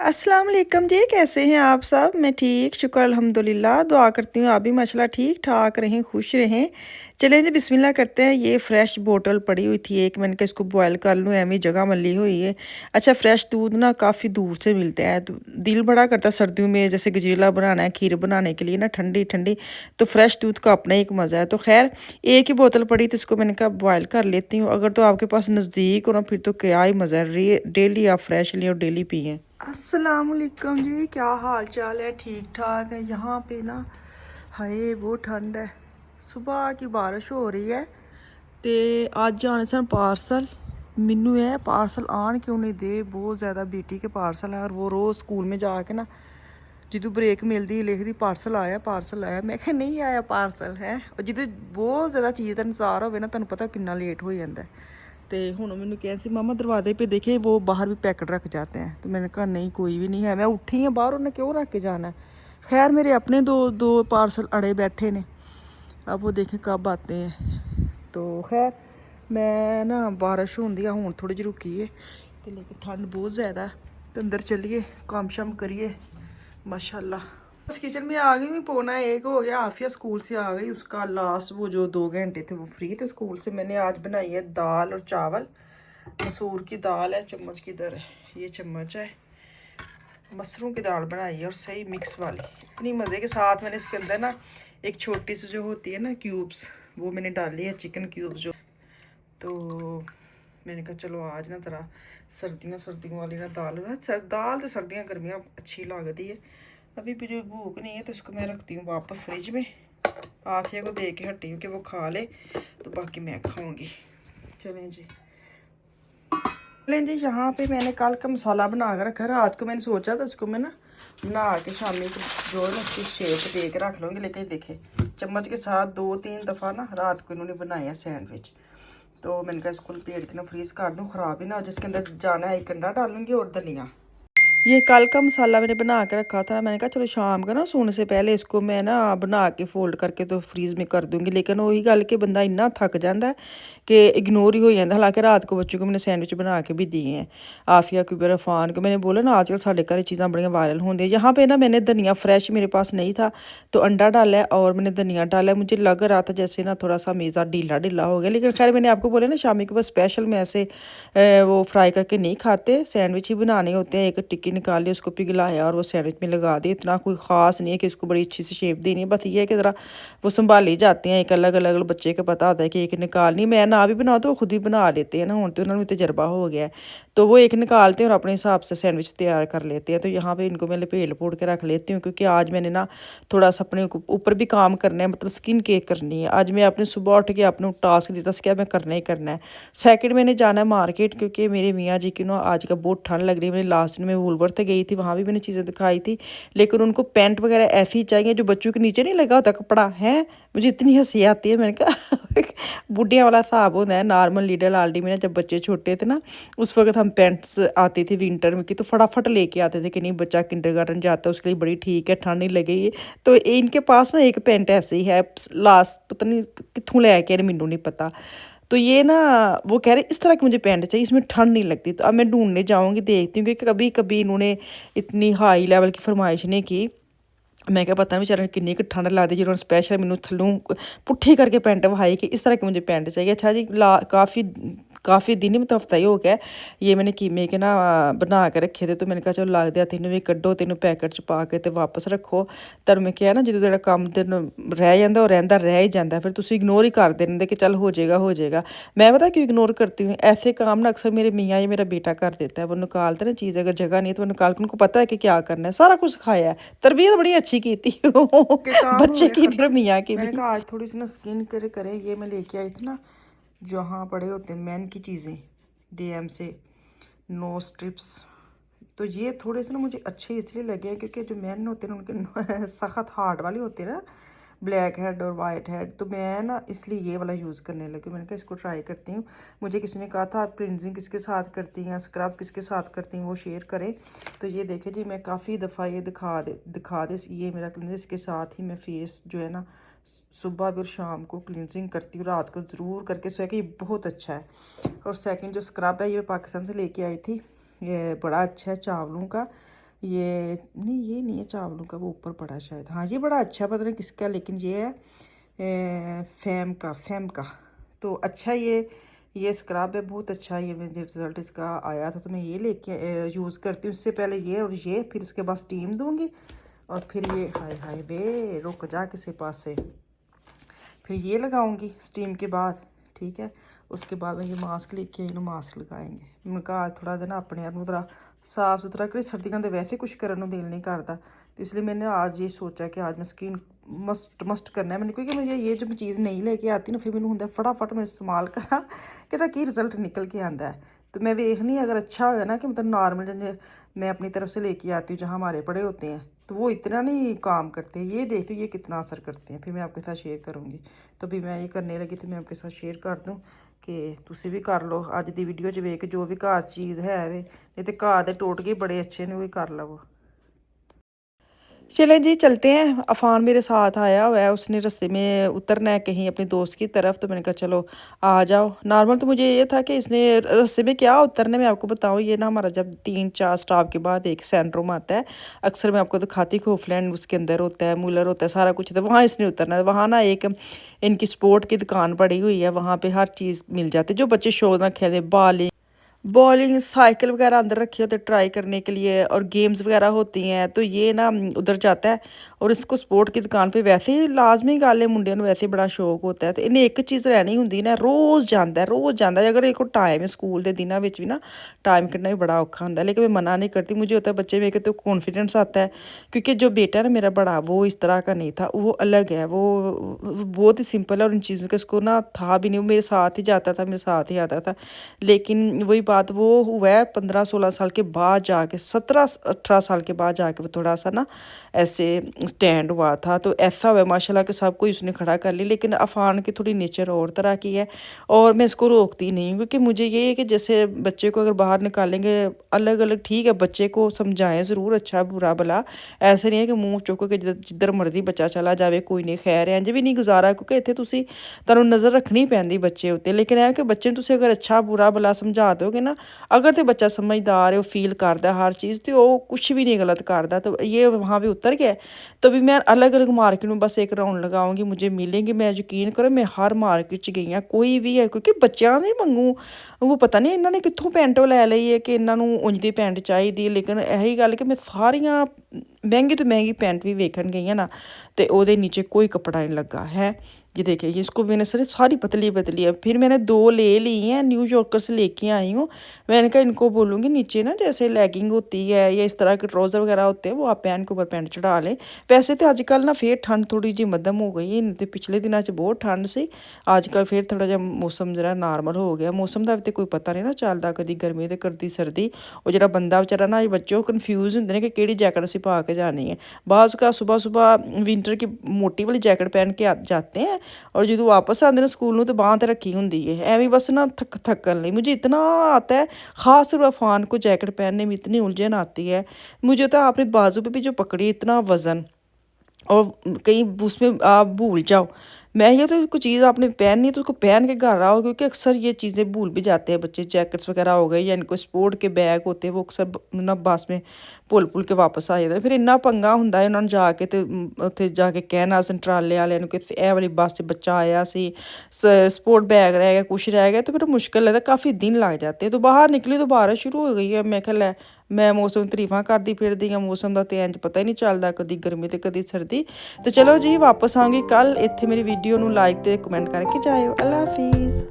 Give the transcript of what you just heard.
अस्सलाम वालेकुम जी, कैसे हैं आप सब? मैं ठीक, शुक्र अल्हम्दुलिल्लाह। दुआ करती हूँ आप भी माशाल्लाह ठीक-ठाक रहें, खुश रहें। चलें जी बिस्मिल्लाह करते हैं। ये फ्रेश बोतल पड़ी हुई थी एक, मैंने कहा इसको बॉयल कर लूँ, एवें जगह मली हुई है। अच्छा फ्रेश दूध ना काफ़ी दूर से मिलता है, तो दिल बड़ा करता है सर्दियों में जैसे गजरेला बनाना है, खीर बनाने के लिए ना ठंडी-ठंडी, तो फ्रेश दूध का अपना ही एक मज़ा है। तो ख़ैर एक ही बोतल पड़ी तो इसको मैंने कहा बॉयल कर लेती हूँ। अगर तो आपके पास नज़दीक हो ना फिर तो क्या ही मज़ा है, डेली आप फ्रेश लें और डेली पिएँ। अस्सलाम वालेकुम जी, क्या हाल चाल है? ठीक ठाक है। यहाँ पे ना हाय बहुत ठंड है, सुबह की बारिश हो रही है। ते अज आने सन पार्सल, मैनू है पार्सल आन क्यों नहीं दे, बहुत ज़्यादा बेटी के पार्सल है और वो रोज़ स्कूल में जाके ना जिदू ब्रेक मिलती लिखती पार्सल आया पार्सल आया, मैं क्या नहीं आया पार्सल है। और जिदू बहुत ज़्यादा चीज़ का अनुसार हो ना, तुहानू पता कितना लेट हो जाता है। तो हूँ मैंने कहा सी मामा दरवाजे पे देखे वो बाहर भी पैकेट रख जाते हैं, तो मैंने कहा नहीं कोई भी नहीं है, मैं उठी हूँ बाहर, उन्हें क्यों रख के जाना है। खैर मेरे अपने दो दो पार्सल अड़े बैठे ने, अब वो देखें कब आते हैं। तो खैर मैं ना बारिश होंदी हूँ थोड़ी जी रुकी है, तो लेकिन ठंड बहुत ज़्यादा है। तो अंदर चलिए काम शाम करिए माशाल्लाह। बस किचन में आ गई, मैं पौना एक हो गया, आफिया स्कूल से आ गई, उसका लास्ट वो जो 2 घंटे थे वो फ्री थे स्कूल से। मैंने आज बनाई है दाल और चावल, मसूर की दाल है, चम्मच किधर है, ये चम्मच है, मसरूम की दाल बनाई है और सही मिक्स वाली, इतनी मज़े के साथ। मैंने इसके अंदर ना एक छोटी सी जो होती है ना क्यूब्स, वो मैंने डाली है, चिकन क्यूब्स जो। तो मैंने कहा चलो आज ना तरह सर्दियों वाली ना दाल ना, दाल तो सर्दियाँ गर्मियाँ अच्छी लगती है। अभी भी जो भूख नहीं है तो इसको मैं रखती हूँ वापस फ्रिज में, आफिया को दे के हटी हूँ कि वो खा ले, तो बाकी मैं खाऊंगी। चलें जी जी। यहाँ पे मैंने कल का मसाला बना कर रखा, रात को मैंने सोचा था इसको मैं ना बना के शामी को जो है ना उसकी शेप दे के रख लूँगी, लेकिन देखे चम्मच के साथ 2-3 दफ़ा ना रात को इन्होंने बनाया सैंडविच। तो मैंने कहा इसको पेड़ के ना फ्रीज़ कर दूँ, ख़राब ही ना हो। जिसके अंदर जाना है एक अंडा डालूंगी और धनिया। ये कल का मसाला मैंने बना के रखा था, मैंने कहा चलो शाम का ना सोने से पहले इसको मैं ना बना के फोल्ड करके तो फ्रीज में कर दूंगी। लेकिन वही गल कि बंदा इन्ना थक जाता है कि इग्नोर ही हो जाता है। हालांकि रात को बच्चों को मैंने सैंडविच बना के भी दिए हैं, आफिया को इरफान को। मैंने बोला ना आजकल साढ़े घर चीज़ें बड़ियाँ वायरल होंगी। यहाँ पे ना मैंने धनिया फ्रेश मेरे पास नहीं था, तो अंडा डाला है और मैंने धनिया डाला है। मुझे लग रहा था जैसे ना थोड़ा सा मेज़ा ढीला ढीला हो गया, लेकिन खैर मैंने आपको बोला ना शामी को बस स्पेशल में ऐसे वो फ्राई करके नहीं खाते, सैंडविच ही बनाने होते हैं। एक टिक्की निकाल ली, उसको पिघलाया और वो सैंडविच में लगा दी। इतना कोई ख़ास नहीं है कि उसको बड़ी अच्छी सी शेप देनी है, बस ये है कि ज़रा वो संभाली जाती हैं। एक अलग अलग बच्चे को पता होता है कि एक निकालनी, मैं ना भी बनाओ तो वो खुद ही बना लेते हैं ना, हूँ तो उन्होंने तजर्बा हो गया है। तो वो एक निकालते हैं और अपने हिसाब से सैंडविच तैयार कर लेते हैं। तो यहाँ पे इनको मैं लपेट लपोट के रख लेती हूँ, क्योंकि आज मैंने ना थोड़ा सा अपने ऊपर भी काम करना है, मतलब स्किन केयर करनी है। आज मैं अपने सुबह उठ के अपने टास्क देता क्या मैं करना ही करना है। सेकंड मैंने जाना है मार्केट, क्योंकि मेरे मियाँ जी की ना आज का बहुत ठंड लग रही है। मैंने लास्ट दिन में वुलवर्थ गई थी, वहाँ भी मैंने चीज़ें दिखाई थी, लेकिन उनको पैंट वगैरह ऐसी ही चाहिए जो बच्चों के नीचे नहीं लगा होता कपड़ा है। मुझे इतनी हंसी आती है, मैंने कहा बुढ़िया वाला हिसाब होता है। नॉर्मल लीडर आल्डी में ना जब बच्चे छोटे थे ना, उस वक्त हम पैंट्स आती थी विंटर में की, तो फटाफट लेके आते थे कि नहीं बच्चा किंडरगार्टन जाता है उसके लिए बड़ी ठीक है, ठंड नहीं लगेगी। तो इनके पास ना एक पैंट ऐसे ही है, लास्ट पता नहीं कितों लैके मैनू नहीं पता। तो ये ना वो कह रहे इस तरह की मुझे पैंट चाहिए, इसमें ठंड नहीं लगती। तो अब मैं ढूंढने जाऊंगी, देखती हूँ कि कभी कभी इन्होंने इतनी हाई लेवल की फरमाइश नहीं की। मैं क्या पता नहीं बेचारे किन्नी कुछ ठंड लगती जिन्होंने स्पेशल मैनू थल्लों पुट्ठी करके पैंट वहाई कि इस तरह की मुझे पैंट चाहिए। अच्छा जी काफ़ी दिन ही मतलब हफ्ता ही हो गया ये मैंने कीमे के ना बना के रखे थे। तो मैंने कहा चलो लगते तेन भी कड्डो, तेन पैकेट च पा के तो वापस रखो। तर मैं क्या ना जो तेरा काम तेन रह जाता वो रह ही जाता, फिर तुम इग्नोर ही करते रहते कि चल हो जाएगा। मैं पता क्यों इग्नोर करती हूँ, ऐसे काम ना अक्सर मेरे मियाँ या मेरा बेटा कर देता है। वो निकालते ना चीज़, अगर जगह नहीं तो वो निकाल के, उनको पता है कि क्या करना है, सारा कुछ सिखाया है, तरबियत बड़ी अच्छी की थी बच्चे की फिर मियाँ की भी। मैंने कहा आज थोड़ी सी ना स्किन केयर करें। ये मैं लेके आई थी ना जहाँ पड़े होते हैं मैन की चीज़ें डीएम से, नो स्ट्रिप्स। तो ये थोड़े से ना मुझे अच्छे इसलिए लगे हैं क्योंकि जो मैन होते हैं उनके सख्त हार्ड वाले होते हैं ना, ब्लैक हेड और वाइट हेड। तो मैं ना इसलिए ये वाला यूज़ करने लगी। मैंने कहा इसको ट्राई करती हूँ। मुझे किसी ने कहा था आप क्लिनजिंग किसके साथ करती हैं, स्क्रब किसके साथ करती हैं, वो शेयर करें। तो ये देखे जी मैं काफ़ी दफ़ा ये दिखा दे ये मेरा क्लिनजिंग, इसके साथ ही मैं फेस जो है ना सुबह भी और शाम को क्लिनजिंग करती हूँ, रात को ज़रूर करके सोया कि ये बहुत अच्छा है। और सेकंड जो स्क्रब है ये पाकिस्तान से लेके आई थी, ये बड़ा अच्छा है चावलों का। ये नहीं, ये नहीं है चावलों का, वो ऊपर पड़ा शायद। हाँ ये बड़ा अच्छा, पता नहीं किसका, लेकिन ये है फेम का। तो अच्छा ये स्क्रब है, बहुत अच्छा। ये मेरे रिज़ल्ट इसका आया था, तो मैं ये लेके यूज़ करती हूँ। उससे पहले ये और ये, फिर उसके बाद स्टीम दूँगी और फिर ये, हाय हाय बे रुक जा किसी पास से, फिर ये लगाऊंगी स्टीम के बाद। ठीक है, उसके बाद मैं ये मास्क लेके आई, मास्क लगाएंगे। मैं कहा थोड़ा जिहा ना अपने आप थोड़ा साफ सुथरा करें, सर्दियों तो वैसे कुछ करने को दिल नहीं करता, तो इसलिए मैंने आज ये सोचा कि आज मैं स्किन मस्ट करना है मैंने, क्योंकि मुझे ये जब चीज़ नहीं लेके आती ना, फिर मैंने होंगे फटाफट मैं इस्तेमाल करा कि की रिजल्ट निकल के आता है। तो मैं वेखनी अगर अच्छा हो ना, कि मतलब नॉर्मल मैं अपनी तरफ से लेके आती हूँ जहाँ हमारे पड़े होते हैं, तो वो इतना नहीं काम करते। ये देखते ये कितना असर करते हैं, फिर मैं आपके साथ शेयर करूँगी। तो भी मैं ये करने लगी तो मैं आपके साथ शेयर कर दूँ कि तुसी भी कर लो। अज की वीडियो च वेख जो भी घर चीज़ है वे, नहीं तो घर के टोटके बड़े अच्छे ने, वो भी कर लवो। चले जी चलते हैं। अफान मेरे साथ आया हुआ है, उसने रास्ते में उतरना है कहीं अपने दोस्त की तरफ, तो मैंने कहा चलो आ जाओ। नॉर्मल तो मुझे ये था कि इसने रास्ते में क्या उतरने में आपको बताऊँ, ये ना हमारा जब 3-4 स्टॉप के बाद एक सेंट्रोम आता है, अक्सर मैं आपको दिखाती खोफलैंड, उसके अंदर होता है मूलर होता है, सारा कुछ होता है, वहाँ इसने उतरना है। वहाँ ना एक इनकी स्पोर्ट की दुकान पड़ी हुई है, वहाँ पर हर चीज़ मिल जाती है जो बच्चे शौक ना खेले, बॉलिंग साइकिल वगैरह अंदर रखे होते ट्राई करने के लिए, और गेम्स वगैरह होती हैं। तो ये ना उधर जाता है, और इसको स्पोर्ट की दुकान पे वैसे ही लाजमी गल है, मुंडिया ਨੂੰ वैसे ही बड़ा शौक होता है। तो इन्हें एक चीज़ रहनी होंगी ना, रोज़ जाता है। अगर एक टाइम है स्कूल के दिनों में भी ना, टाइम कढ़ना भी बड़ा औखा होंगे, लेकिन मैं मना नहीं करती। मुझे होता है बच्चे में तो कॉन्फिडेंस आता है, क्योंकि जो बेटा है ना मेरा बड़ा, वो इस तरह का नहीं था, वो अलग है, वो बहुत ही सिंपल है, और इन चीज़ों का उसको ना था भी नहीं। वो मेरे साथ ही जाता था, मेरे साथ ही आता था। लेकिन वही बात वो हुआ है 15-16 साल के बाद जाके, 17-18 साल के बाद जाके वो थोड़ा सा ना ऐसे स्टैंड हुआ था। तो ऐसा हुआ माशाल्लाह कि सब कुछ उसने खड़ा कर लिया। लेकिन अफान की थोड़ी नेचर और तरह की है, और मैं इसको रोकती नहीं हूँ, क्योंकि मुझे ये है कि जैसे बच्चे को अगर बाहर निकालेंगे अलग अलग, ठीक है बच्चे को समझाएं ज़रूर, अच्छा बुरा भला, ऐसे नहीं है कि मुँह चुको कि जिधर मर्जी बच्चा चला जाए कोई नहीं। खैर इंज भी नहीं गुजारा, क्योंकि इतने तुसी ਤੁਹਾਨੂੰ नज़र रखनी पैंदी बच्चे उत्ते। लेकिन है कि बच्चे तुसी अगर अच्छा बुरा भला समझा दोगे ना, अगर तो बच्चा समझदार है, वो फील करता हर चीज़, तो वो कुछ भी नहीं गलत करता। तो ये वहाँ भी उतर गया। तो भी मैं अलग अलग मार्केट में बस एक राउंड लगाऊंगी, मुझे मिलेंगे, मैं यकीन करो मैं हर मार्केट च गई हाँ, कोई भी है, क्योंकि बच्चों ने मंगू वो पता नहीं इन्होंने कितों पैंटो लै ਲਈ है कि इन्हों उंज दी पैंट चाहिए। लेकिन यही गल कि मैं सारियां महंगी तो महंगी पैंट भी वेखन गई हाँ ना, तो वो नीचे कोई कपड़ा नहीं लगा है। ये देखिए, इसको मैंने सारी पतली पतली है। फिर मैंने 2 ले ली हैं, न्यू यॉर्कर से लेके आई हूँ। मैंने कहा इनको बोलूँगी नीचे ना जैसे लेगिंग होती है या इस तरह के ट्राउज़र वगैरह होते हैं, वो आप पैंट के ऊपर पैंट चढ़ा लें। वैसे तो आजकल ना फिर ठंड थोड़ी जी मध्यम हो गई है, तो पिछले दिनों बहुत ठंड सी, आजकल फिर थोड़ा जहा मौसम जरा नॉर्मल हो गया। मौसम का भी तो कोई पता नहीं ना चलता, कभी गर्मी तो कभी सर्दी। और जो बंदा बेचारा ना बच्चों कन्फ्यूज़ होंगे ने कि केड़ी जैकेट असीं पा के जानी है। बाज़ का सुबह सुबह विंटर की मोटी वाली जैकेट पहन के जाते हैं, और जो वापस आते ना स्कूल में, तो बांह तो रखी होंगी है एवं बस ना थकन नहीं। मुझे इतना आता है, ख़ास तौर पर अफान को जैकेट पहनने में इतनी उलझन आती है। मुझे तो अपने बाजू पे भी जो पकड़ी इतना वज़न, और कहीं उसमें आप भूल जाओ। मैं ये तो कोई चीज़ आपने पहननी है तो उसको पहन के घर आओ, क्योंकि अक्सर ये चीज़ें भूल भी जाते हैं बच्चे। जैकेट्स वगैरह हो गए या इनको स्पोर्ट के बैग होते हैं, वो अक्सर ना बस में भुल के वापस आ जाते। फिर इन्ना पंगा ਹੁੰਦਾ ਇਹਨਾਂ ਨੂੰ ਜਾ ਕੇ ਤੇ ਉੱਥੇ ਜਾ ਕੇ ਕਹਿਣਾ ਸੰਟਰਾਲੇ ਵਾਲਿਆਂ ਨੂੰ ਕਿ ਇਹ ਵਾਲੀ ਬੱਸ 'ਚ ਬੱਚਾ ਆਇਆ ਸੀ, स्पोर्ट बैग रह गया, कुछ रह गया, तो फिर मुश्किल लगता, काफ़ी दिन लग जाते हैं। तो बाहर निकली तो बारिश शुरू हो गई है। मैं ख्या लै मैं मौसम तरीफां करती फिरदी हाँ, मौसम का तो इंज पता ही नहीं चलता, कभी गर्मी तो कभी सर्दी। तो चलो जी वापस आऊँगी कल। इत्थे मेरी वीडियो ਨੂੰ लाइक ते कमेंट करके जाओ। अल्लाह हाफिज़।